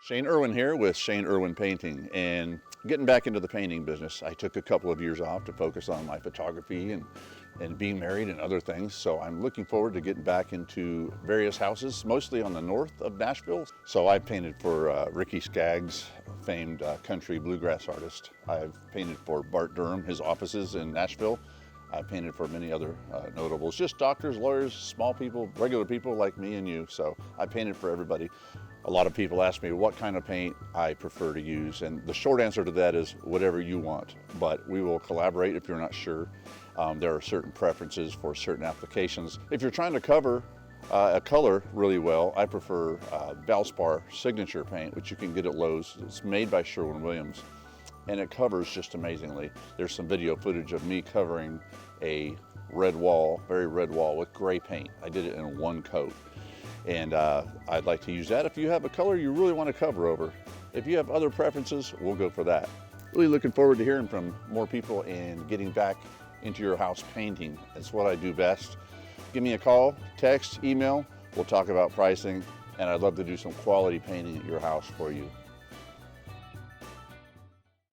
Shane Irwin here with Shane Irwin Painting, and getting back into the painting business. I took a couple of years off to focus on my photography and being married and other things. So I'm looking forward to getting back into various houses, mostly on the north of Nashville. So I painted for Ricky Skaggs, famed country bluegrass artist. I've painted for Bart Durham, his offices in Nashville. I painted for many other notables, just doctors, lawyers, small people, regular people like me and you. So I painted for everybody. A lot of people ask me what kind of paint I prefer to use, and the short answer to that is whatever you want, but we will collaborate if you're not sure. There are certain preferences for certain applications. If you're trying to cover a color really well, I prefer Valspar signature paint, which you can get at Lowe's. It's made by Sherwin-Williams, and it covers just amazingly. There's some video footage of me covering a red wall, very red wall with gray paint. I did it in one coat. And I'd like to use that if you have a color you really want to cover over. If you have other preferences, we'll go for that. Really looking forward to hearing from more people and getting back into your house painting. That's what I do best. Give me a call, text, email. We'll talk about pricing, and I'd love to do some quality painting at your house for you.